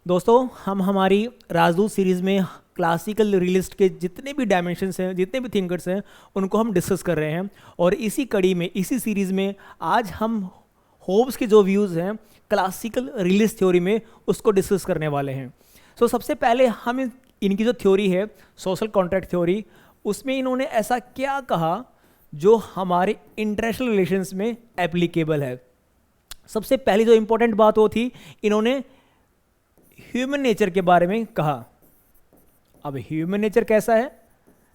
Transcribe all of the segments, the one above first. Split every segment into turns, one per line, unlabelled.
दोस्तों, हम हमारी राजदूत सीरीज़ में क्लासिकल रियलिस्ट के जितने भी डायमेंशंस हैं, जितने भी थिंकर्स हैं, उनको हम डिस्कस कर रहे हैं। और इसी कड़ी में, इसी सीरीज़ में आज हम होब्स के जो व्यूज़ हैं क्लासिकल रियलिस्ट थ्योरी में, उसको डिस्कस करने वाले हैं। सबसे पहले हम इनकी जो थ्योरी है सोशल कॉन्ट्रैक्ट थ्योरी, उसमें इन्होंने ऐसा क्या कहा जो हमारे इंटरनेशनल रिलेशंस में एप्लीकेबल है। सबसे पहली जो इंपॉर्टेंट बात वो थी, इन्होंने ह्यूमन नेचर के बारे में कहा। अब ह्यूमन नेचर कैसा है?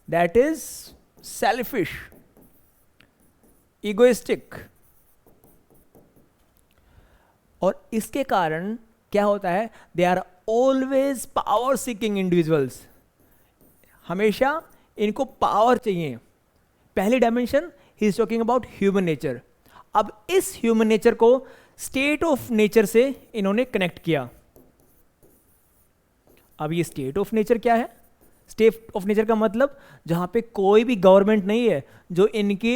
That is selfish, egoistic. और इसके कारण क्या होता है? They are always power seeking individuals. हमेशा इनको पावर चाहिए। पहली डायमेंशन ही is talking about human nature. अब इस ह्यूमन नेचर को स्टेट ऑफ नेचर से इन्होंने कनेक्ट किया। अब ये स्टेट ऑफ नेचर क्या है? स्टेट ऑफ नेचर का मतलब जहां पे कोई भी गवर्नमेंट नहीं है जो इनके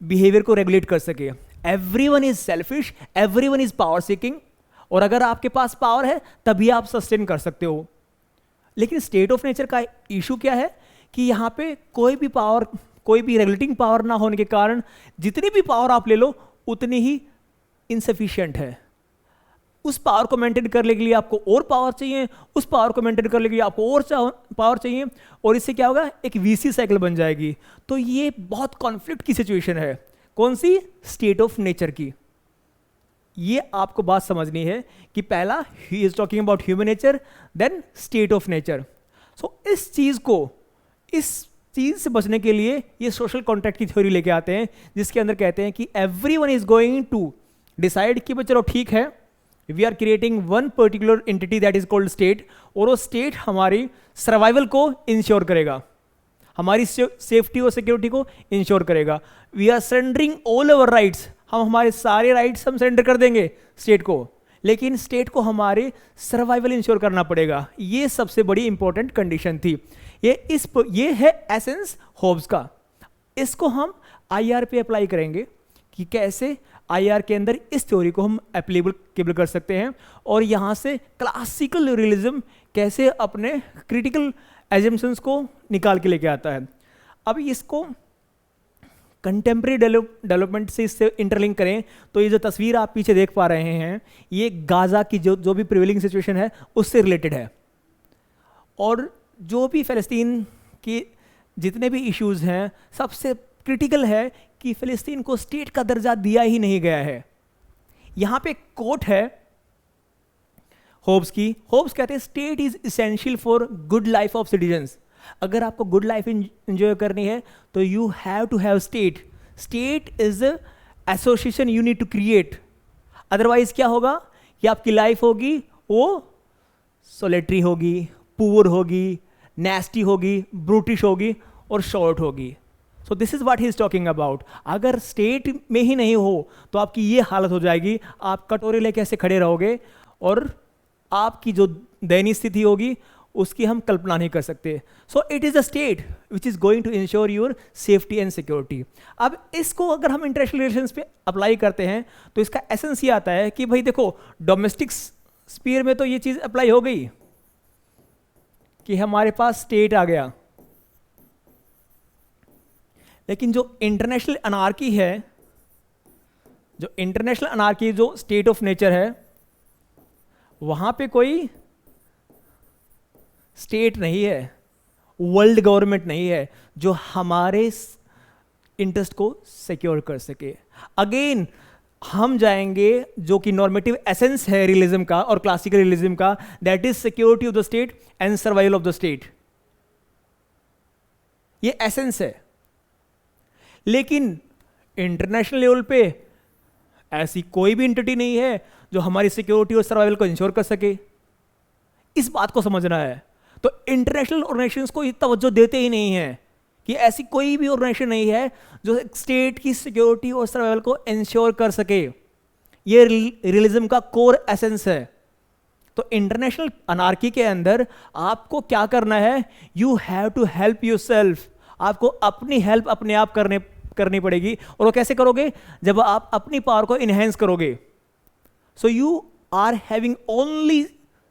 बिहेवियर को रेगुलेट कर सके। Everyone is selfish, everyone is power seeking. और अगर आपके पास पावर है तभी आप सस्टेन कर सकते हो। लेकिन स्टेट ऑफ नेचर का इशू क्या है कि यहां पे कोई भी पावर, कोई भी रेगुलेटिंग पावर ना होने के कारण जितनी भी पावर आप ले लो उतनी ही इनसफिशिएंट है। उस पावर को मेंटेन करने के लिए आपको और पावर चाहिए, उस पावर को मेंटेन करने के लिए आपको और पावर चाहिए, और इससे क्या होगा? एक वीसी साइकिल बन जाएगी। तो ये बहुत कॉन्फ्लिक्ट की सिचुएशन है। कौन सी? स्टेट ऑफ नेचर की। ये आपको बात समझनी है कि पहला ही is talking about human nature, then state of nature. इस चीज से बचने के लिए ये सोशल कॉन्ट्रैक्ट की थ्योरी लेके आते हैं, जिसके अंदर कहते हैं कि everyone is going to decide कि चलो ठीक है, we are creating one particular entity that is called state, और वो स्टेट हमारी सर्वाइवल को इंश्योर करेगा, हमारी सेफ्टी और सिक्योरिटी को इंश्योर करेगा। We are surrendering all our rights, हम हमारे सारे राइट्स हम सरेंडर कर देंगे स्टेट को, लेकिन स्टेट को हमारे सर्वाइवल इंश्योर करना पड़ेगा। ये सबसे बड़ी इंपॉर्टेंट कंडीशन थी। ये है एसेंस होब्स का। इसको हम आईआर पे अप्लाई करेंगे कि कैसे आईआर के अंदर इस थ्योरी को हम एप्लीकेबल कर सकते हैं, और यहाँ से क्लासिकल रियलिज्म कैसे अपने क्रिटिकल एजम्पशंस को निकाल के लेके आता है। अब इसको कंटेम्प्रेरी डेवलपमेंट से इससे इंटरलिंक करें तो ये जो तस्वीर आप पीछे देख पा रहे हैं, ये गाजा की जो भी प्रिवेलिंग सिचुएशन है उससे रिलेटेड है। और जो भी फ़लस्तीन के जितने भी इश्यूज़ हैं, सबसे क्रिटिकल है कि फ़लस्तीन को स्टेट का दर्जा दिया ही नहीं गया है। यहाँ पे कोट है होब्स की। होब्स कहते हैं state is essential for good life of citizens. अगर आपको गुड लाइफ एंजॉय करनी है तो you have to have state. State is association you need to create. Otherwise क्या होगा कि आपकी लाइफ होगी वो सोलेटरी होगी, पुअर होगी, नेस्टी होगी, ब्रूटिश होगी और शॉर्ट होगी। सो this is what he is talking about. अगर स्टेट में ही नहीं हो तो आपकी ये हालत हो जाएगी, आप कटोरे लेके ऐसे खड़े रहोगे और आपकी जो दयनीय स्थिति होगी उसकी हम कल्पना नहीं कर सकते। So it is a state which is going to ensure your safety and security. अब इसको अगर हम इंटरनेशनल रिलेशंस पे अप्लाई करते हैं तो इसका एसेंस ये आता है कि भाई देखो, डोमेस्टिक स्पीयर में तो ये चीज अप्लाई हो गई कि हमारे पास स्टेट आ गया, लेकिन जो इंटरनेशनल अनार्की है, जो इंटरनेशनल अनार्की, जो स्टेट ऑफ नेचर है, वहां पे कोई स्टेट नहीं है, वर्ल्ड गवर्नमेंट नहीं है जो हमारे इंटरेस्ट को सिक्योर कर सके। अगेन हम जाएंगे जो कि नॉर्मेटिव एसेंस है रियलिज्म का और क्लासिकल रियलिज्म का, that is security of the state and survival of the state. ये एसेंस है। लेकिन इंटरनेशनल लेवल पे ऐसी कोई भी एंटिटी नहीं है जो हमारी सिक्योरिटी और सर्वाइवल को इंश्योर कर सके। इस बात को समझना है। तो इंटरनेशनल ऑर्गेनाइजेशंस को तवज्जो देते ही नहीं है कि ऐसी कोई भी ऑर्गेनाइजेशन नहीं है जो स्टेट की सिक्योरिटी और सर्वाइवल को इंश्योर कर सके। ये रियलिज्म का कोर एसेंस है। तो इंटरनेशनल अनार्की के अंदर आपको क्या करना है? You have to help yourself. आपको अपनी हेल्प अपने आप करनी पड़ेगी। और वो कैसे करोगे? जब आप अपनी पावर को इनहेंस करोगे। So you are having only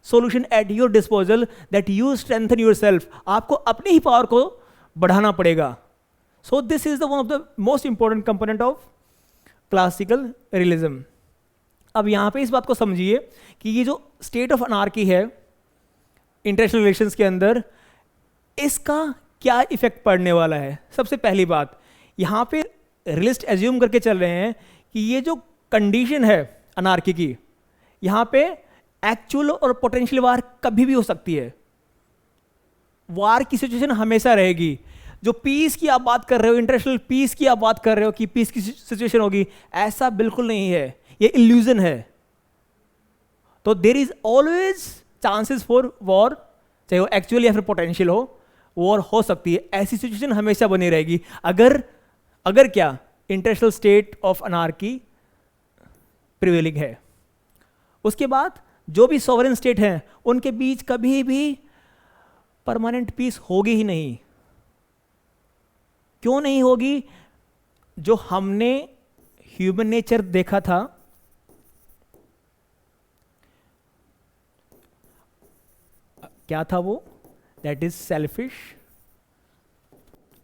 solution at your disposal that you strengthen yourself. आपको अपनी ही पावर को बढ़ाना पड़ेगा. So this is the one of the most important component of classical realism. अब यहाँ पे इस बात को समझिए कि ये जो स्टेट ऑफ अनार्की है इंटरनेशनल रिलेशंस के अंदर, इसका क्या इफेक्ट पड़ने वाला है. सबसे पहली बात, यहाँ पे रियलिस्ट एज्यूम करके चल रहे हैं कि ये जो कंडीशन है अनार्की की, यहाँ पे एक्चुअल और पोटेंशियल वार कभी भी हो सकती है. वार की सिचुएशन हमेशा रहेगी. जो पीस की आप बात कर रहे हो, इंटरनेशनल पीस की आप बात कर रहे हो कि पीस की सिचुएशन होगी, ऐसा बिल्कुल नहीं है. ये इल्यूजन है. तो there is always chances for war, चाहे वो एक्चुअल या फिर पोटेंशियल हो, वॉर हो सकती है. ऐसी सिचुएशन हमेशा बनी रहेगी अगर क्या international state of anarchy prevailing है. उसके बाद जो भी सॉवरेन स्टेट हैं उनके बीच कभी भी परमानेंट पीस होगी ही नहीं. क्यों नहीं होगी? जो हमने ह्यूमन नेचर देखा था, क्या था वो? That is selfish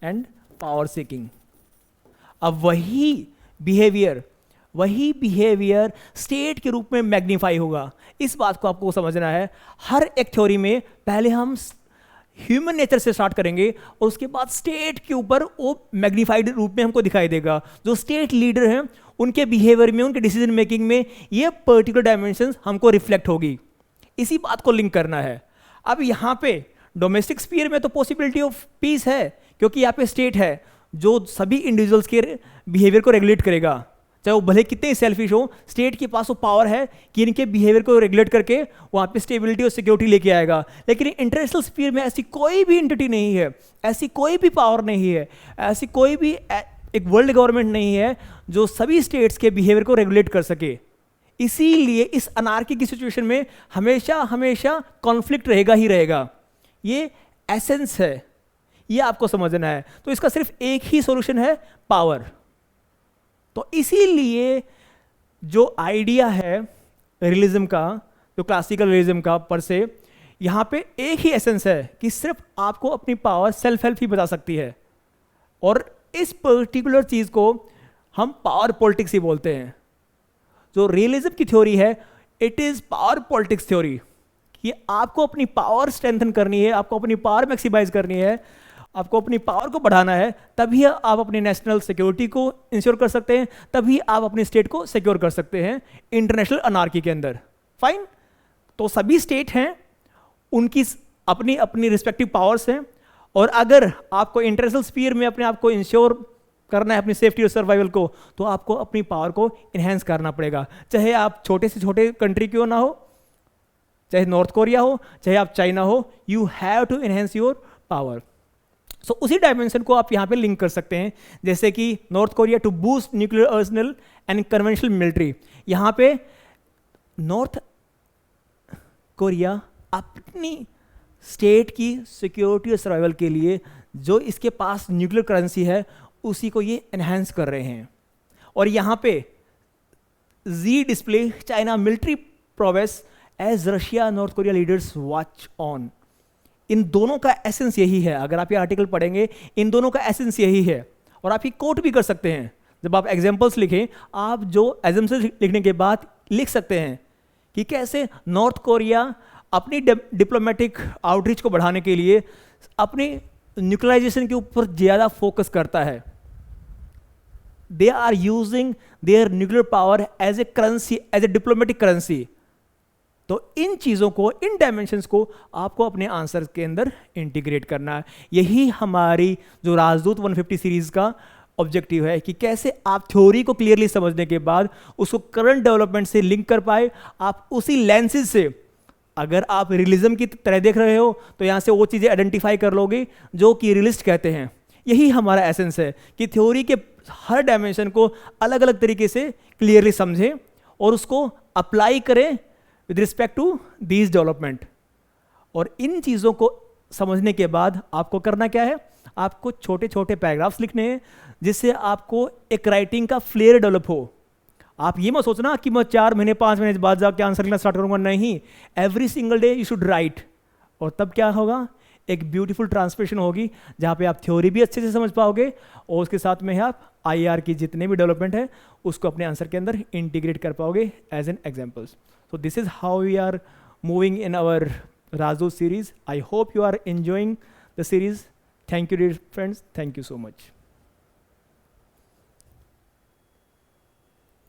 and power seeking. अब वही बिहेवियर स्टेट के रूप में मैग्नीफाई होगा. इस बात को आपको समझना है. हर एक थ्योरी में पहले हम ह्यूमन नेचर से स्टार्ट करेंगे और उसके बाद स्टेट के ऊपर वो मैग्नीफाइड रूप में हमको दिखाई देगा. जो स्टेट लीडर हैं उनके बिहेवियर में, उनके डिसीजन मेकिंग में ये पर्टिकुलर डायमेंशंस हमको रिफ्लेक्ट होगी. इसी बात को लिंक करना है. अब यहाँ पे डोमेस्टिक स्फीयर में तो पॉसिबिलिटी ऑफ पीस है, क्योंकि यहाँ पे स्टेट है जो सभी इंडिविजुअल्स के बिहेवियर को रेगुलेट करेगा. चाहे वो भले कितने ही सेल्फिश हो, स्टेट के पास वो पावर है कि इनके बिहेवियर को रेगुलेट करके वहाँ पे स्टेबिलिटी और सिक्योरिटी लेके आएगा. लेकिन इंटरनेशनल स्फीयर में ऐसी कोई भी एंटिटी नहीं है, ऐसी कोई भी पावर नहीं है, ऐसी कोई भी एक वर्ल्ड गवर्नमेंट नहीं है जो सभी स्टेट्स के बिहेवियर को रेगुलेट कर सके. इसीलिए इस अनार्की की सिचुएशन में हमेशा कॉन्फ्लिक्ट रहेगा ही रहेगा. ये एसेंस है, ये आपको समझना है. तो इसका सिर्फ एक ही सॉल्यूशन है, पावर. तो इसीलिए जो आइडिया है रियलिज्म का, जो क्लासिकल रियलिज्म का पर से, यहाँ पे एक ही एसेंस है कि सिर्फ आपको अपनी पावर सेल्फ हेल्प ही बता सकती है. और इस पर्टिकुलर चीज को हम पावर पॉलिटिक्स ही बोलते हैं. जो रियलिज्म की थ्योरी है, it is power politics theory. कि आपको अपनी पावर स्ट्रेंथन करनी है, आपको अपनी पावर मैक्सिमाइज करनी है, आपको अपनी पावर को बढ़ाना है, तभी आप अपनी नेशनल सिक्योरिटी को इंश्योर कर सकते हैं, तभी आप अपनी स्टेट को सिक्योर कर सकते हैं इंटरनेशनल अनार्की के अंदर. फाइन. तो सभी स्टेट हैं, उनकी अपनी अपनी रिस्पेक्टिव पावर्स हैं. और अगर आपको इंटरनेशनल स्फीयर में अपने आप को इंश्योर करना है, अपनी सेफ्टी और सर्वाइवल को, तो आपको अपनी पावर को इन्हेंस करना पड़ेगा. चाहे आप छोटे से छोटे कंट्री क्यों ना हो, चाहे नॉर्थ कोरिया हो, चाहे आप चाइना हो, you have to enhance your power. So उसी डायमेंशन को आप यहाँ पे लिंक कर सकते हैं. जैसे कि North Korea to boost nuclear arsenal and conventional military. यहाँ पे नॉर्थ कोरिया अपनी स्टेट की सिक्योरिटी और सर्वाइवल के लिए जो इसके पास न्यूक्लियर करेंसी है, उसी को ये एनहांस कर रहे हैं. और यहाँ पे जी display China military prowess as Russia North Korea leaders watch on. इन दोनों का एसेंस यही है. अगर आप ये आर्टिकल पढ़ेंगे, इन दोनों का एसेंस यही है. और आप ये कोट भी कर सकते हैं. जब आप एग्जाम्पल्स लिखें, आप जो एजम्पशंस लिखने के बाद लिख सकते हैं कि कैसे नॉर्थ कोरिया अपनी डिप्लोमेटिक आउटरीच को बढ़ाने के लिए अपनी न्यूक्लियराइजेशन के ऊपर ज़्यादा फोकस करता है. They are using their nuclear power as a currency, as a diplomatic currency. तो इन चीज़ों को, इन डायमेंशंस को आपको अपने आंसर के अंदर इंटीग्रेट करना है. यही हमारी जो राजदूत 150 सीरीज का ऑब्जेक्टिव है कि कैसे आप थ्योरी को क्लियरली समझने के बाद उसको करंट डेवलपमेंट से लिंक कर पाए. आप उसी लेंसेज से, अगर आप रियलिज्म की तरह देख रहे हो, तो यहाँ से वो चीज़ें आइडेंटिफाई कर लोगे जो कि रियलिस्ट कहते हैं. यही हमारा एसेंस है कि थ्योरी के हर डायमेंशन को अलग अलग तरीके से क्लियरली समझें और उसको अप्लाई करें with respect to these development. और इन चीज़ों को समझने के बाद आपको करना क्या है? आपको छोटे छोटे पैराग्राफ्स लिखने हैं जिससे आपको एक राइटिंग का फ्लेयर डेवलप हो. आप ये मत सोचना कि मैं 4 महीने 5 महीने बाद जाके आंसर लिखना स्टार्ट करूंगा, नहीं, every single day you should write. और तब क्या होगा, एक ब्यूटीफुल ट्रांसलेशन होगी जहाँ पे आप थ्योरी भी अच्छे से समझ पाओगे और उसके साथ में आप IR की जितने भी डेवलपमेंट है उसको अपने आंसर के अंदर इंटीग्रेट कर पाओगे as an examples. So this is how we are moving in our Razu series. I hope you are enjoying the series. Thank you, dear friends. Thank you so much.